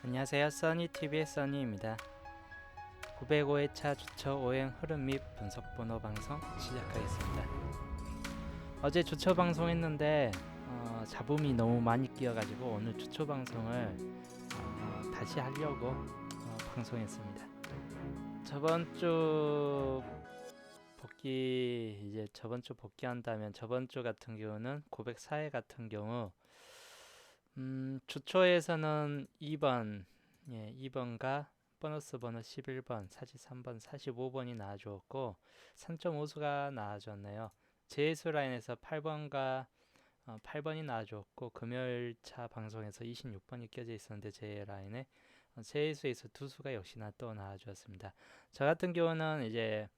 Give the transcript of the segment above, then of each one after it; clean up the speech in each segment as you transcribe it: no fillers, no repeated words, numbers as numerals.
안녕하세요. 써니TV의 써니입니다. 905회차 주초 오행 흐름 및 분석 번호 방송 시작하겠습니다. 어제 주초 방송했는데 잡음이 너무 많이 끼어가지고 오늘 주초 방송을 다시 하려고 방송했습니다. 저번 주 복귀한다면 저번 주 같은 경우는 904회 같은 경우 주초에서는 2번과 보너스 번호 11번, 43번, 45번이 나와주었고 3.5수가 나와줬네요. 제수 라인에서 8번이 나와주었고 금요일차 방송에서 26번이 껴져 있었는데 제 라인에 제수에서 두 수가 역시나 또 나와주었습니다. 저 같은 경우는 이제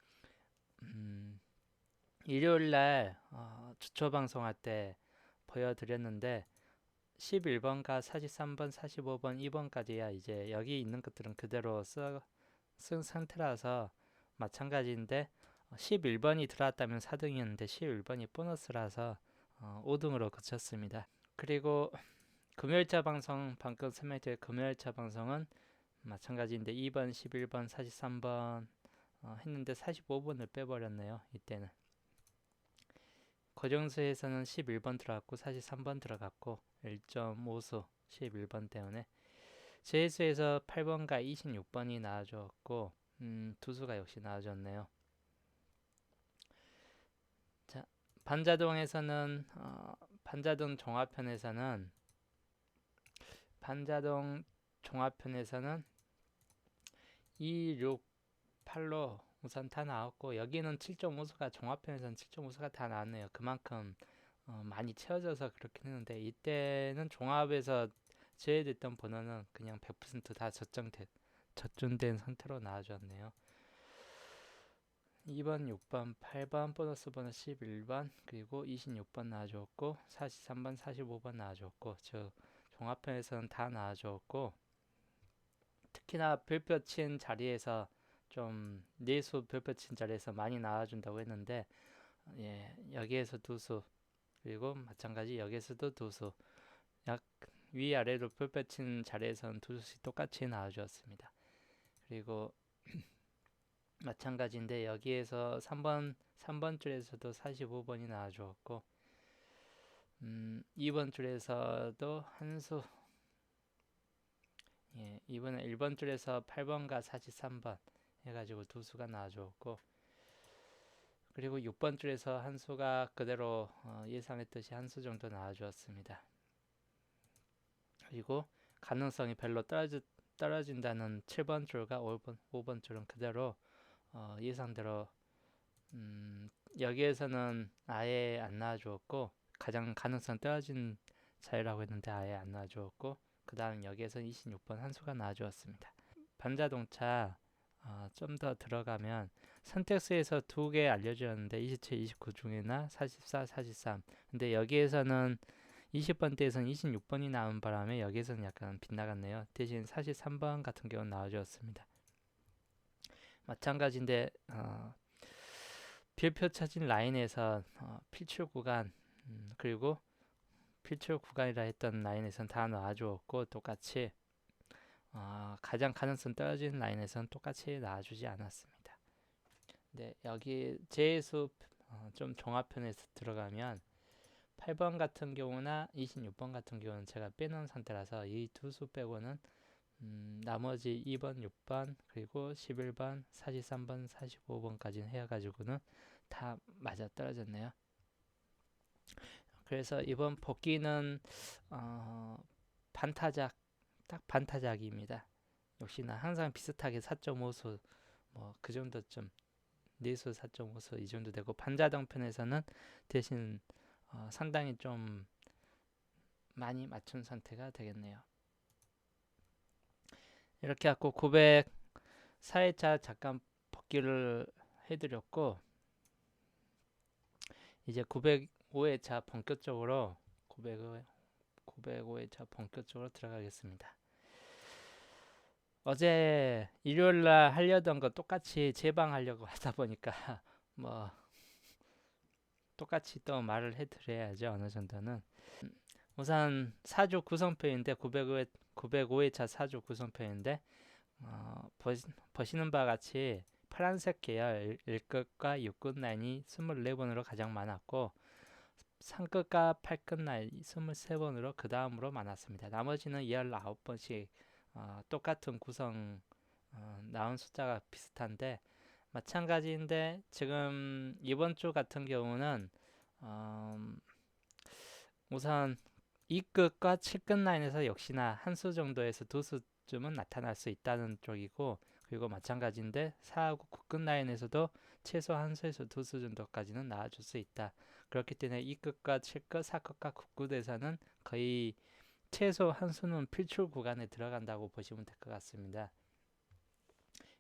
일요일날 주초 방송할 때 보여드렸는데 11번과 43번, 45번, 2번까지야 이제 여기 있는 것들은 그대로 쓴 상태라서 마찬가지인데 11번이 들어왔다면 4등이었는데 11번이 보너스라서 5등으로 그쳤습니다. 그리고 금요일차 방송, 방금 설명드린 금요일차 방송은 마찬가지인데 2번, 11번, 43번 했는데 45번을 빼버렸네요. 이때는 고정수에서는 11번 들어갔고 43번 들어갔고 1.5수 11번 때문에 제수에서 8번과 26번이 나와줬고 두 수가 역시 나와줬네요. 자, 반자동에서는 반자동 종합편에서는 2, 6, 8로 우선 다 나왔고 여기는 7.5수가 종합편에서는 7.5수가 다 나왔네요. 그만큼 많이 채워져서 그렇긴 했는데 이때는 종합에서 제외됐던 번호는 그냥 100% 다 저점된 상태로 나와줬네요. 2번, 6번, 8번, 보너스 번호 11번, 그리고 26번 나와줬고 43번, 45번 나와줬고 저 종합편에서는 다 나와줬고 특히나 별표 친 자리에서 좀 내수 별표 친 자리에서 많이 나와준다고 했는데 여기에서 두수 그리고 마찬가지 여기에서도 두수 약 위아래로 별표 친 자리에서는 두 수씩 똑같이 나와주었습니다. 그리고 마찬가지인데 여기에서 3번 줄에서도 45번이 나와주었고 2번 줄에서도 한수 이번에 1번 줄에서 8번과 43번 해가지고 두 수가 나와주었고 그리고 6번 줄에서 한 수가 그대로 예상했듯이 한 수 정도 나와주었습니다. 그리고 가능성이 별로 떨어진다는 7번 줄과 5번 줄은 그대로 예상대로 여기에서는 아예 안 나와주었고 가장 가능성 떨어진 자리라고 했는데 아예 안 나와주었고 그 다음 여기에서 26번 한 수가 나와주었습니다. 반자동차 좀 더 들어가면 선택수에서 두 개 알려주었는데 27, 29 중에나 44, 43 근데 여기에서는 20번대에서는 26번이 나온 바람에 여기에서는 약간 빗나갔네요. 대신 43번 같은 경우는 나와주었습니다. 마찬가지인데 별표 쳐진 라인에서 필출 구간 그리고 필출 구간이라 했던 라인에서는 다 나와주었고 똑같이 가장 가능성 떨어지는 라인에서는 똑같이 나와주지 않았습니다. 네, 여기 제수 좀 종합편에서 들어가면 8번 같은 경우나 26번 같은 경우는 제가 빼놓은 상태라서 이 두 수 빼고는 나머지 2번, 6번, 그리고 11번, 43번, 45번까지 해가지고는 다 맞아 떨어졌네요. 그래서 이번 복귀는 딱 반타작입니다. 역시나 항상 비슷하게 4.5수 뭐 그 정도쯤 내수 4.5수 이 정도 되고 반자동 편에서는 대신 상당히 좀 많이 맞춘 상태가 되겠네요. 이렇게 갖고 904회차 잠깐 복귀를 해드렸고 이제 905회차 본격적으로 905회차 본격적으로 들어가겠습니다. 어제 일요일날 하려던 거 똑같이 재방하려고 하다 보니까 뭐 똑같이 또 말을 해드려야죠. 어느 정도는 우선 4주 구성표인데 905회차 사주 구성편인데 보시는 바와 같이 파란색 계열 1끝과 6끝 라인이 24번으로 가장 많았고 3끝과 8끝 라인이 23번으로 그 다음으로 많았습니다. 나머지는 19번씩 똑같은 구성 나온 숫자가 비슷한데 마찬가지인데 지금 이번 주 같은 경우는 우선 2끝과 7끝 라인에서 역시나 한 수 정도에서 두 수쯤은 나타날 수 있다는 쪽이고 그리고 마찬가지인데 4하고 9끝 라인에서도 최소 한 수에서 두 수 정도까지는 나와줄 수 있다. 그렇기 때문에 2끝과 7끝, 4끝과 9끝에서는 거의 최소 한 수는 필출 구간에 들어간다고 보시면 될 것 같습니다.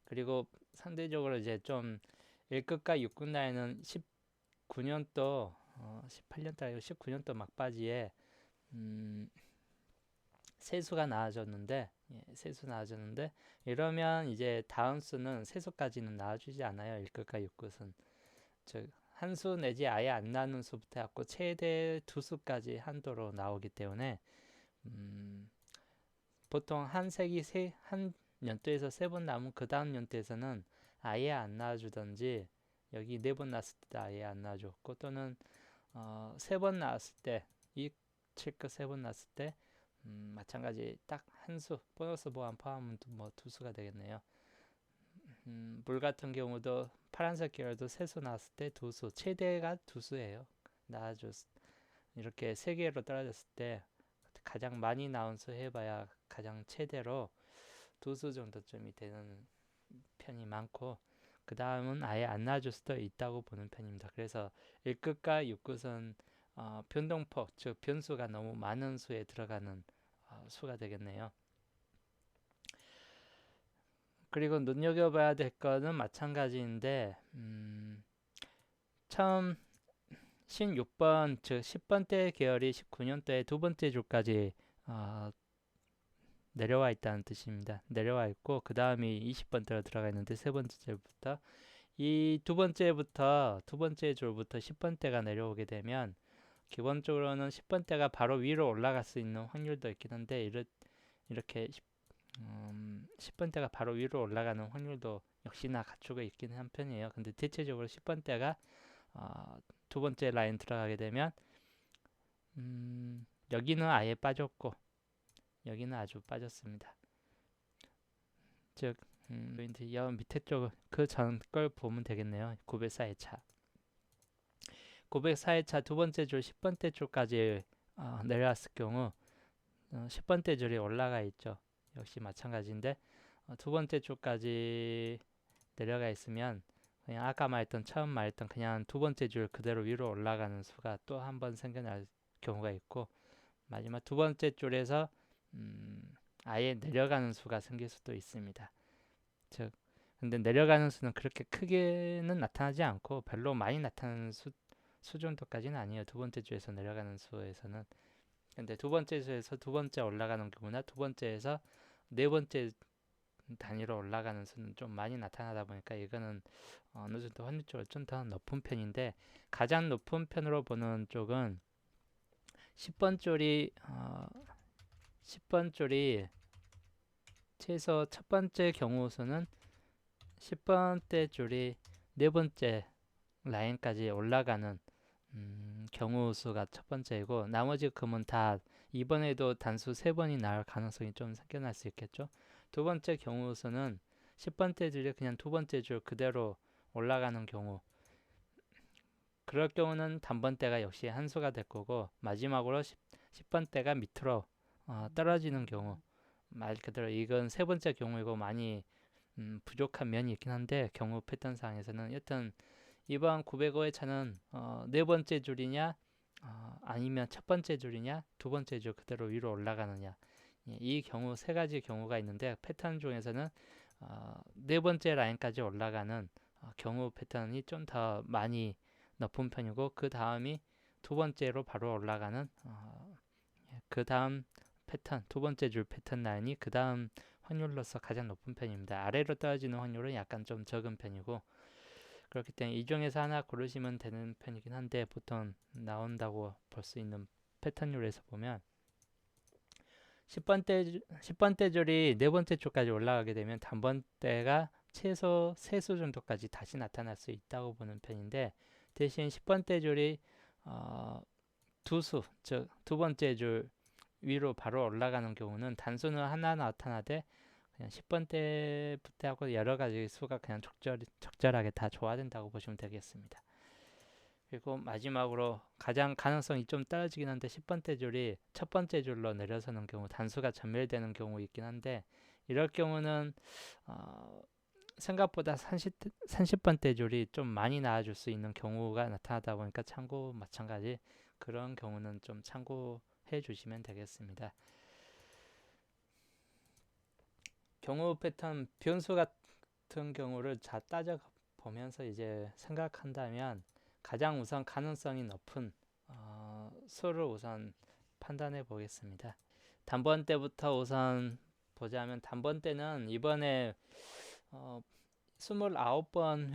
그리고 상대적으로 이제 좀 1끝과 6끝 라인은 19년도 18년도 아니고 19년도 막바지에 세수가 나와졌는데 세수 나와졌는데 이러면 이제 다음 수는 세수까지는 나와주지 않아요. 1끝과 6끝은 즉 한 수 내지 아예 안 나오는 수부터 해갖고 최대 두 수까지 한도로 나오기 때문에 보통 한 연도에서 세 번 나오면 그 다음 연도에서는 아예 안 나와주던지 여기 네 번 나왔을 때 아예 안 나와줬고 또는 세 번 나왔을 때 이 7끝 세 번 나왔을 때 마찬가지 딱 한 수 보너스 보완 포함은 뭐 두 수가 되겠네요. 물 같은 경우도 파란색 계열도 세 수 나왔을 때 두 수 최대가 두 수예요. 나와줬 이렇게 세 개로 떨어졌을 때 가장 많이 나온 수 해봐야 가장 최대로 두 수 정도쯤이 되는 편이 많고 그 다음은 아예 안 나와줄 수도 있다고 보는 편입니다. 그래서 1끝과 6끝은 변동폭 즉 변수가 너무 많은 수에 들어가는 수가 되겠네요. 그리고 눈여겨봐야 될 거는 마찬가지인데 처음 16번 즉 10번대 계열이 19년도에 두 번째 줄까지 내려와 있다는 뜻입니다. 내려와 있고 그 다음이 20번대로 들어가 있는데 세 번째 줄부터 이 두 번째 줄부터 10번대가 내려오게 되면 기본적으로는 10번대가 바로 위로 올라갈 수 있는 확률도 있긴 한데 이렇게 10번대가 바로 위로 올라가는 확률도 역시나 갖추고 있긴 한 편이에요. 근데 대체적으로 10번대가 두 번째 라인 들어가게 되면 여기는 아예 빠졌고 여기는 아주 빠졌습니다. 즉 여 밑에 쪽 그 전 걸 보면 되겠네요. 904회차 904회차 두 번째 줄 10번대 줄까지 내려왔을 경우 10번대 줄이 올라가 있죠. 역시 마찬가지인데 두 번째 줄까지 내려가 있으면 그냥 아까 말했던 처음 말했던 그냥 두 번째 줄 그대로 위로 올라가는 수가 또 한 번 생겨날 경우가 있고 마지막 두 번째 줄에서 아예 내려가는 수가 생길 수도 있습니다. 즉 근데 내려가는 수는 그렇게 크게는 나타나지 않고 별로 많이 나타나는 수 정도까지는 아니에요. 두 번째 주에서 내려가는 수에서는. 근데 두 번째 주에서 두 번째 올라가는 경우나 두 번째에서 네 번째 단위로 올라가는 수는 좀 많이 나타나다 보니까 이거는 어느 정도 확률적으로 좀 더 높은 편인데 가장 높은 편으로 보는 쪽은 10번 줄이 최소 첫 번째 경우 수는 10번대 줄이 네 번째 라인까지 올라가는 경우 수가 첫 번째이고 나머지 금은 다 이번에도 단수 3번이 나올 가능성이 좀 생겨날 수 있겠죠. 두 번째 경우 수는 10번대 줄이 그냥 두 번째 줄 그대로 올라가는 경우 그럴 경우는 단번대가 역시 한 수가 될 거고 마지막으로 10번대가 밑으로 떨어지는 경우 말 그대로 이건 세 번째 경우이고 많이 부족한 면이 있긴 한데 경우 패턴상에서는 여튼 이번 905회차는 네 번째 줄이냐 아니면 첫 번째 줄이냐 두 번째 줄 그대로 위로 올라가느냐 이 경우 세 가지 경우가 있는데 패턴 중에서는 네 번째 라인까지 올라가는 경우 패턴이 좀 더 많이 높은 편이고 그 다음이 두 번째로 바로 올라가는 그 다음 패턴 두 번째 줄 패턴 라인이 그 다음 확률로서 가장 높은 편입니다. 아래로 떨어지는 확률은 약간 좀 적은 편이고 그렇기 때문에 이 중에서 하나 고르시면 되는 편이긴 한데 보통 나온다고 볼 수 있는 패턴률에서 보면 10번대 줄이 네 번째 줄까지 올라가게 되면 단번대가 최소 세 수 정도까지 다시 나타날 수 있다고 보는 편인데, 대신 10번대 줄이 두 수, 즉 두 번째 줄 위로 바로 올라가는 경우는 단수는 하나 나타나되 그냥 10번대부터 하고 여러 가지 수가 그냥 적절하게 다 조화된다고 보시면 되겠습니다. 그리고 마지막으로 가장 가능성이 좀 떨어지긴 한데 10번대 줄이 첫 번째 줄로 내려서는 경우 단수가 전멸되는 경우 있긴 한데, 이럴 경우는 생각보다 30번대 줄이 좀 많이 나와줄 수 있는 경우가 나타나다 보니까 마찬가지 그런 경우는 좀 참고해 주시면 되겠습니다. 경우 패턴 변수 같은 경우를 잘 따져 보면서 이제 생각한다면 가장 우선 가능성이 높은 수를 우선 판단해 보겠습니다. 단번대부터 우선 보자면, 단번대는 이번에 29번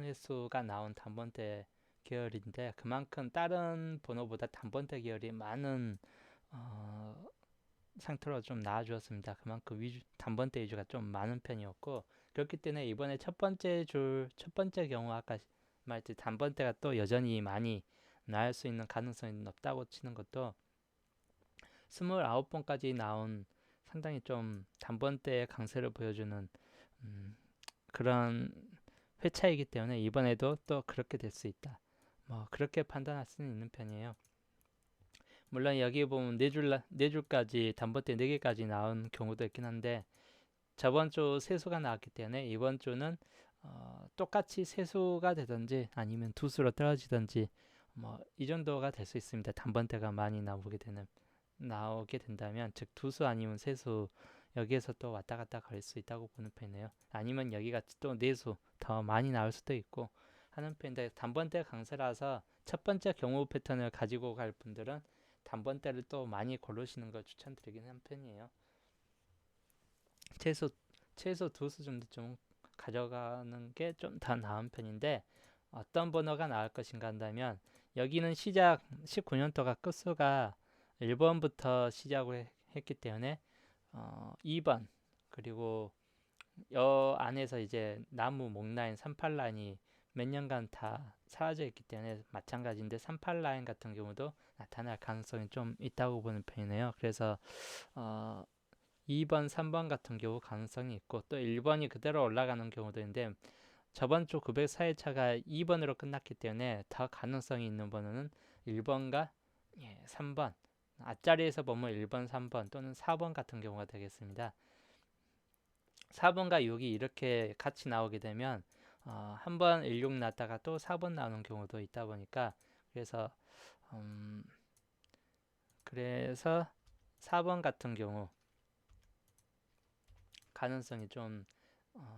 횟수가 나온 단번대 계열인데, 그만큼 다른 번호보다 단번대 계열이 많은 상태로 좀 나와주었습니다. 그만큼 단번대 위주가 좀 많은 편이었고, 그렇기 때문에 이번에 첫 번째 경우 아까 말했듯이 단번대가 또 여전히 많이 나올 수 있는 가능성이 높다고 치는 것도, 29번까지 나온 상당히 좀 단번대의 강세를 보여주는 그런 회차이기 때문에 이번에도 또 그렇게 될 수 있다, 뭐 그렇게 판단할 수는 있는 편이에요. 물론 여기 보면 네 줄까지 단번대 4개까지 나온 경우도 있긴 한데, 저번 주 세수가 나왔기 때문에 이번 주는 똑같이 세수가 되든지 아니면 두수로 떨어지든지 뭐 이 정도가 될 수 있습니다. 단번대가 많이 나오게 된다면, 즉 두수 아니면 세수, 여기에서 또 왔다 갔다 갈 수 있다고 보는 편이에요. 아니면 여기같이 또 네수 더 많이 나올 수도 있고 하는 편인데, 단번대 강세라서 첫 번째 경우 패턴을 가지고 갈 분들은 단번대를 또 많이 고르시는 걸 추천드리긴 한 편이에요. 최소 두 수 정도 좀 가져가는 게 좀 더 나은 편인데, 어떤 번호가 나을 것인가 한다면, 여기는 시작 19년도가 끝수가 1번부터 시작을 했기 때문에 2번, 그리고 여 안에서 이제 나무 목라인 38라인이 몇 년간 다 사라져 있기 때문에 마찬가지인데, 38라인 같은 경우도 나타날 가능성이 좀 있다고 보는 편이네요. 그래서 2번, 3번 같은 경우 가능성이 있고, 또 1번이 그대로 올라가는 경우도 있는데, 저번 주 904회차가 2번으로 끝났기 때문에 더 가능성이 있는 번호는 1번과 3번, 앞자리에서 보면 1번, 3번 또는 4번 같은 경우가 되겠습니다. 4번과 6이 이렇게 같이 나오게 되면 한 번 16 났다가 또 4번 나오는 경우도 있다 보니까, 그래서 4번 같은 경우 가능성이 좀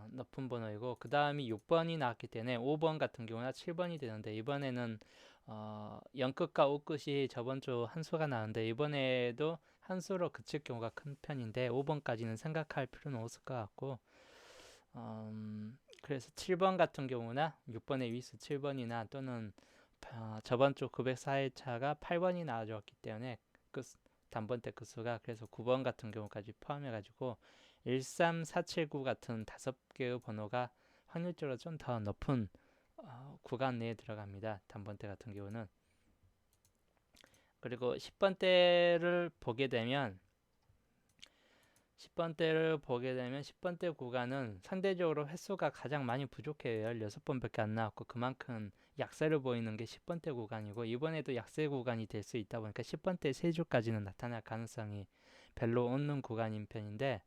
높은 번호이고, 그 다음이 6번이 나왔기 때문에 5번 같은 경우나 7번이 되는데, 이번에는 0끝과 5끝이 저번 주 한 수가 나왔는데 이번에도 한 수로 그칠 경우가 큰 편인데, 5번까지는 생각할 필요는 없을 것 같고, 그래서 7번 같은 경우나 6번의 위수 7번이나 또는 저번 주 904회차가 8번이 나와줬기 때문에 단번대 끝수가, 그래서 9번 같은 경우까지 포함해 가지고 13479 같은 5개의 번호가 확률적으로 좀 더 높은 구간 내에 들어갑니다. 단번대 같은 경우는. 그리고 10번대를 보게 되면 10번대 구간은 상대적으로 횟수가 가장 많이 부족해요. 16번밖에 안 나왔고, 그만큼 약세를 보이는 게 10번대 구간이고, 이번에도 약세 구간이 될 수 있다 보니까 10번대 3주까지는 나타날 가능성이 별로 없는 구간인 편인데,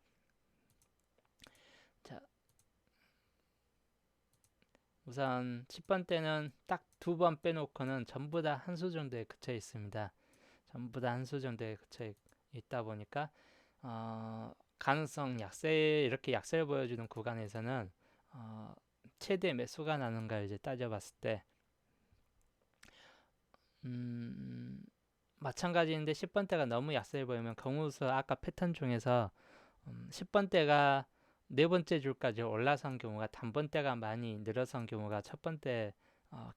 자, 우선 10번대는 딱 2번 빼놓고는 전부 다 한 수 정도에 그쳐 있습니다. 전부 다 한 수 정도에 그쳐 있다 보니까 가능성 이렇게 약세를 보여주는 구간에서는 최대 매수가 나는가 이제 따져봤을 때 마찬가지인데, 10번대가 너무 약세를 보이면 경우수 아까 패턴 중에서 10번대가 네 번째 줄까지 올라선 경우가 단번대가 많이 늘어선 경우가 첫 번째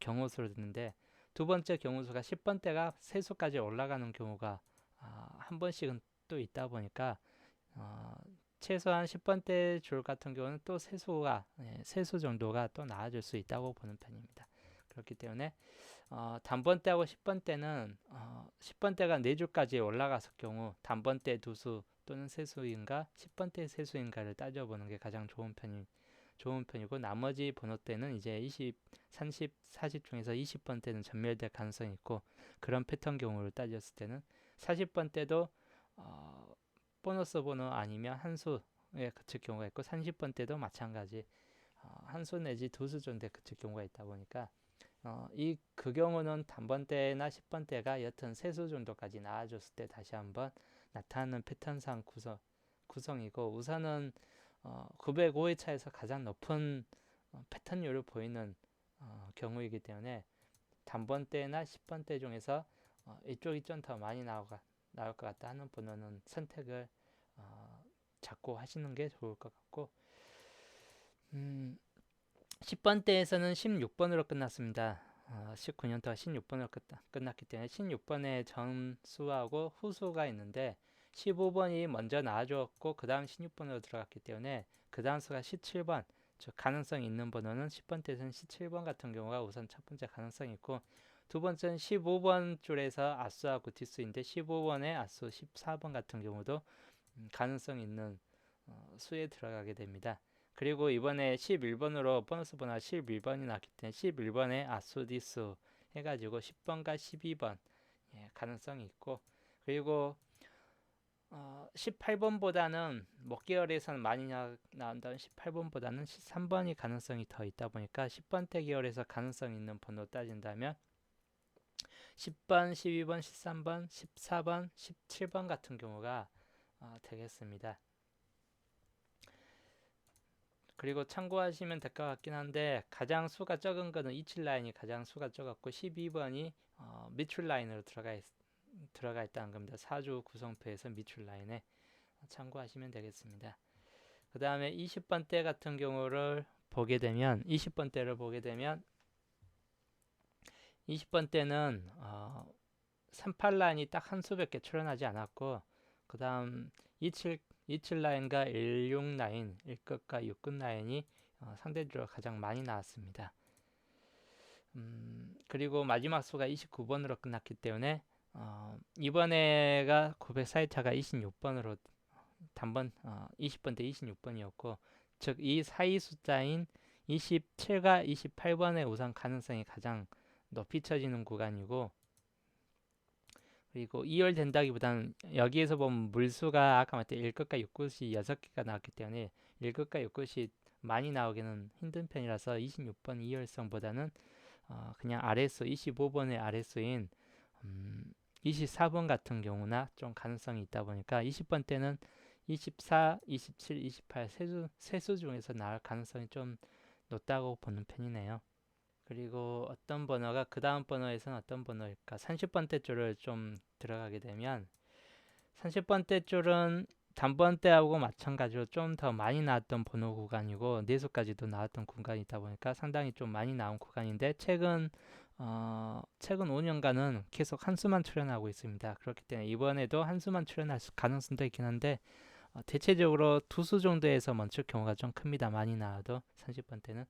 경우수로 듣는데, 두 번째 경우수가 10번대가 세 수까지 올라가는 경우가 한 번씩은 또 있다 보니까 최소한 10번대 줄 같은 경우는 또 세수 정도가 또 나아질 수 있다고 보는 편입니다. 그렇기 때문에 단번대하고 10번대는 10번대가 4줄까지 올라갔을 경우 단번대 두수 또는 세수인가 10번대 세수인가를 따져보는 게 가장 좋은 편이고, 나머지 번호 때는 이제 20, 30, 40 중에서 20번대는 전멸될 가능성이 있고, 그런 패턴 경우를 따졌을 때는 40번대도 보너스 번호 아니면 한수에 그칠 경우가 있고, 30번대도 마찬가지 한수 내지 두수 정도에 그칠 경우가 있다 보니까 그 경우는 단번대나 10번대가 여튼 세수 정도까지 나아졌을 때 다시 한번 나타나는 패턴상 구성이고, 우선은 905회 차에서 가장 높은 패턴율을 보이는 경우이기 때문에 단번대나 10번대 중에서 이쪽이 좀 더 많이 나올 것 같다 하는 번호는 선택을 잡고 하시는 게 좋을 것 같고, 10번대에서는 16번으로 끝났습니다. 19년도가 16번으로 끝났기 때문에 16번의 전수하고 후수가 있는데 15번이 먼저 나와주었고 그 다음 16번으로 들어갔기 때문에 그 다음 수가 17번, 즉 가능성이 있는 번호는 10번대에서는 17번 같은 경우가 우선 첫 번째 가능성이 있고, 두 번째는 15번 줄에서 아수하고 뒷수인데 15번의 아수 14번 같은 경우도 가능성 있는 수에 들어가게 됩니다. 그리고 이번에 11번으로 보너스 번호가 11번이 나왔기 때문에 11번에 아수디수 해가지고 10번과 12번 가능성이 있고, 그리고 18번보다는 목계열에서는 많이 나온다면 18번보다는 13번이 가능성이 더 있다 보니까 10번대 계열에서 가능성 있는 번호 따진다면 10번, 12번, 13번, 14번, 17번 같은 경우가 되겠습니다. 그리고 참고하시면 될 것 같긴 한데, 가장 수가 적은 거는 27 라인이 가장 수가 적었고 12번이 밑줄 라인으로 들어가 있다는 겁니다. 4주 구성표에서 밑줄 라인에 참고하시면 되겠습니다. 그 다음에 20번대 같은 경우를 보게 되면 20번대는 38 라인이 딱 한 수밖에 출현하지 않았고, 그 다음 27 라인과 16 라인, 1급과 6급 라인이 상대적으로 가장 많이 나왔습니다. 그리고 마지막 수가 29번으로 끝났기 때문에 이번에가 904회차가 26번으로 단번 20번대 26번이었고, 즉 이 사이 숫자인 27과 28번의 우선 가능성이 가장 높이 쳐지는 구간이고, 그리고 2열 된다기보다는 여기에서 보면 물수가 아까 말했던 1급과 6급이 6개가 나왔기 때문에 1급과 6급이 많이 나오기는 힘든 편이라서 26번 2열성보다는 그냥 아래수 25번의 아래수인 24번 같은 경우나 좀 가능성이 있다 보니까 20번 때는 24, 27, 28 세수 중에서 나올 가능성이 좀 높다고 보는 편이네요. 그리고 어떤 번호가 그 다음 번호에서는 어떤 번호일까? 30번대 줄을 좀 들어가게 되면 30번대 줄은 단번대하고 마찬가지로 좀 더 많이 나왔던 번호 구간이고 4수까지도 나왔던 구간이다 보니까 상당히 좀 많이 나온 구간인데, 최근 5년간은 계속 한 수만 출현하고 있습니다. 그렇기 때문에 이번에도 한 수만 출현할 가능성도 있긴 한데 대체적으로 2수 정도에서 멈출 경우가 좀 큽니다. 많이 나와도 30번대는.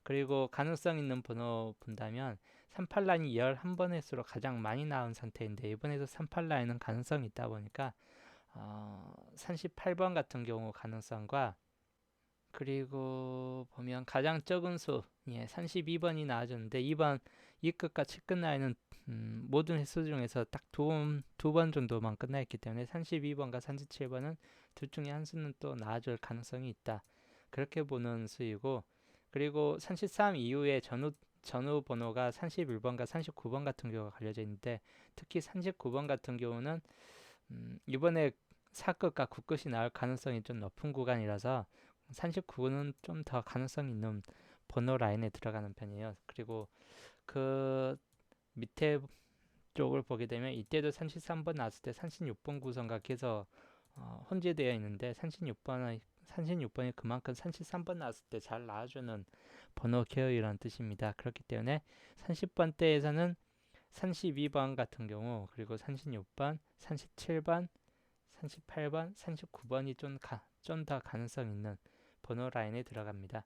그리고 가능성 있는 번호 본다면 38라인이 11번 횟수로 가장 많이 나온 상태인데, 이번에도 38라인은 가능성이 있다 보니까 38번 같은 경우 가능성과, 그리고 보면 가장 적은 수 32번이 나와줬는데 2번 2급과 7급 라인은 모든 횟수 중에서 딱 두 번 정도만 끝나있기 때문에 32번과 37번은 둘 중에 한 수는 또 나와줄 가능성이 있다, 그렇게 보는 수이고, 그리고 33 이후에 전후 번호가 31번과 39번 같은 경우가 걸려져 있는데, 특히 39번 같은 경우는 이번에 4급과 9급이 나올 가능성이 좀 높은 구간이라서 39는 좀 더 가능성 있는 번호 라인에 들어가는 편이에요. 그리고 그 밑에 쪽을 보게 되면 이때도 33번 나왔을 때 36번 구성과 계속 혼재되어 있는데, 36번이 그만큼 33번 나왔을 때 잘 나와주는 번호 계열이라는 뜻입니다. 그렇기 때문에 30번대에서는 32번 같은 경우, 그리고 36번, 37번, 38번, 39번이 좀 더 가능성 있는 번호 라인에 들어갑니다.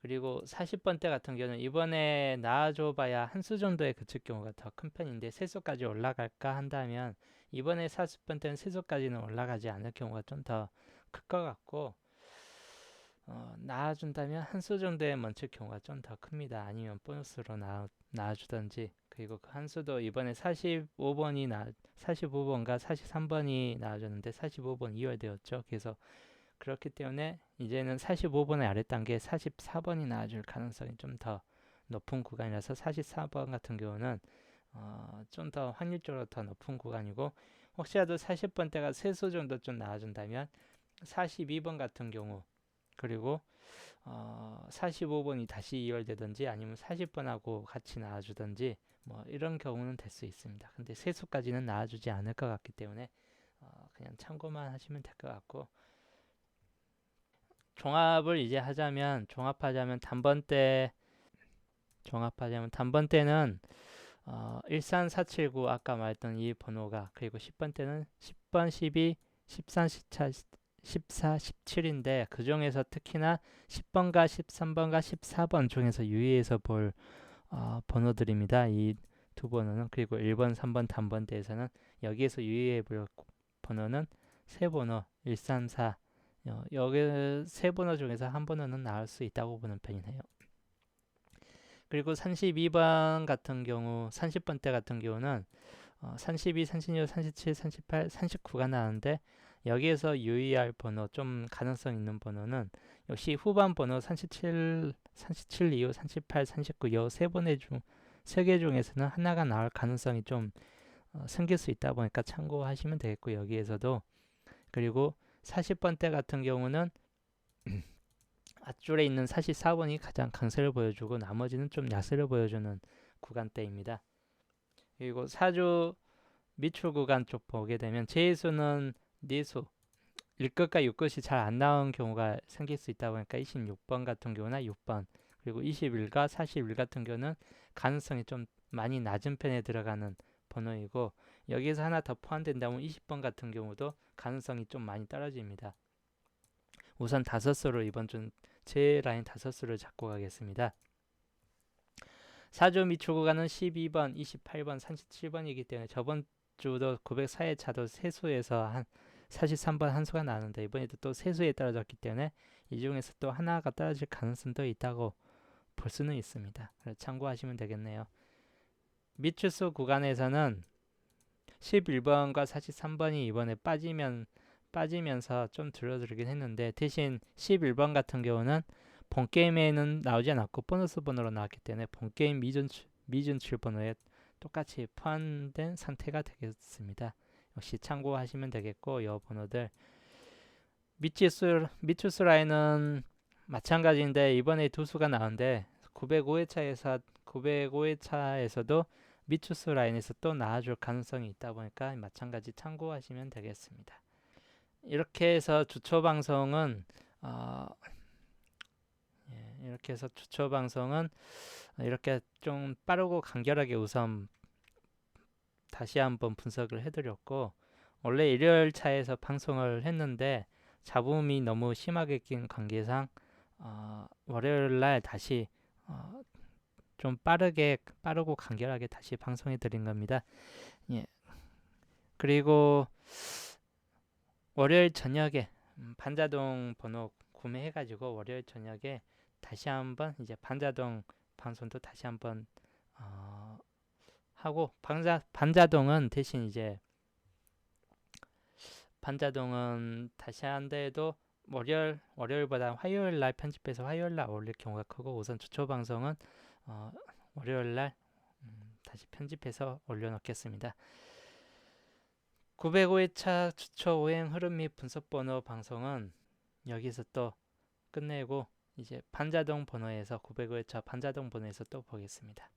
그리고 40번대 같은 경우는 이번에 나와줘봐야 한 수 정도에 그칠 경우가 더 큰 편인데 세 수까지 올라갈까 한다면 이번에 40번대는 세 수까지는 올라가지 않을 경우가 좀 더 클 것 같고, 나와준다면 한 수 정도에 멈출 경우가 좀 더 큽니다. 아니면 보너스로 나와주던지. 그리고 그 한 수도 이번에 45번과 43번이 나와줬는데 45번 2월 되었죠. 그래서 그렇기 때문에 이제는 45번의 아래 단계 44번이 나와줄 가능성이 좀 더 높은 구간이라서 44번 같은 경우는 좀 더 확률적으로 더 높은 구간이고, 혹시라도 40번대가 세 수 정도 좀 나와준다면 42번 같은 경우, 그리고 45번이 다시 이월되든지 아니면 40번하고 같이 나와주든지 뭐 이런 경우는 될 수 있습니다. 근데 세 수까지는 나와주지 않을 것 같기 때문에 그냥 참고만 하시면 될 것 같고, 종합을 이제 단번대는 13479 아까 말했던 이 번호가, 그리고 10번대는 10번, 12, 13, 14, 17인데 그 중에서 특히나 10번과 13번과 14번 중에서 유의해서 볼 번호들입니다. 이 두 번호는. 그리고 1번, 3번 단번대에서는 여기에서 유의해 볼 번호는 세 번호 134, 여기 세 번호 중에서 한 번호는 나올 수 있다고 보는 편이네요. 그리고 32번 같은 경우, 30번대 같은 경우는 32, 36, 37, 38, 39가 나오는데 여기에서 유의할 번호, 좀 가능성 있는 번호는 역시 후반 번호 37, 37 이후 38, 39 요 세 개 중에서는 하나가 나올 가능성이 좀 생길 수 있다 보니까 참고하시면 되겠고, 여기에서도. 그리고 40번대 같은 경우는 앞줄에 있는 44번이 가장 강세를 보여주고 나머지는 좀 약세를 보여주는 구간대입니다. 그리고 4주 밑줄 구간 쪽 보게 되면 제수는 네수 1끝과 6끝이 잘 안 나온 경우가 생길 수 있다 보니까 26번 같은 경우나 6번, 그리고 21과 41 같은 경우는 가능성이 좀 많이 낮은 편에 들어가는 번호이고, 여기에서 하나 더 포함된다면 20번 같은 경우도 가능성이 좀 많이 떨어집니다. 우선 다섯수로 이번 주 제 라인 다섯수를 잡고 가겠습니다. 4주 밑줄 구간은 12번, 28번, 37번이기 때문에 저번 주도 904의 차도 세수에서 한 43번 한 수가 나왔는데 이번에도 또 세수에 떨어졌기 때문에 이 중에서 또 하나가 떨어질 가능성도 있다고 볼 수는 있습니다. 참고하시면 되겠네요. 밑줄수 구간에서는 11번과 43번이 이번에 빠지면서 좀 줄어들긴 했는데, 대신 11번 같은 경우는 본게임에는 나오지 않았고 보너스 번호로 나왔기 때문에 본게임 미준출 번호에 똑같이 포함된 상태가 되겠습니다. 역시 참고하시면 되겠고, 이 번호들 밑줄수 라인은 마찬가지인데 이번에 두 수가 나오는데 905회차에서도 밑줄수 라인에서 또 나와줄 가능성이 있다 보니까 마찬가지 참고하시면 되겠습니다. 이렇게 해서 주초 방송은 이렇게 좀 빠르고 간결하게 우선 다시 한번 분석을 해드렸고, 원래 일요일 차에서 방송을 했는데 잡음이 너무 심하게 낀 관계상 월요일 날 다시 좀 빠르고 간결하게 다시 방송해 드린 겁니다. 예. 그리고 월요일 저녁에 반자동 번호 구매해가지고 월요일 저녁에 다시 한번 이제 반자동 방송도 다시 한번 하고, 반자동은 대신 이제 반자동은 다시 한데도 월요일보다 화요일 날 편집해서 화요일 날 올릴 경우가 크고, 우선 주초 방송은 월요일 날 다시 편집해서 올려놓겠습니다. 905회차 주초 오행 흐름 및 분석 번호 방송은 여기서 또 끝내고 이제 반자동 번호에서 905회차 반자동 번호에서 또 보겠습니다.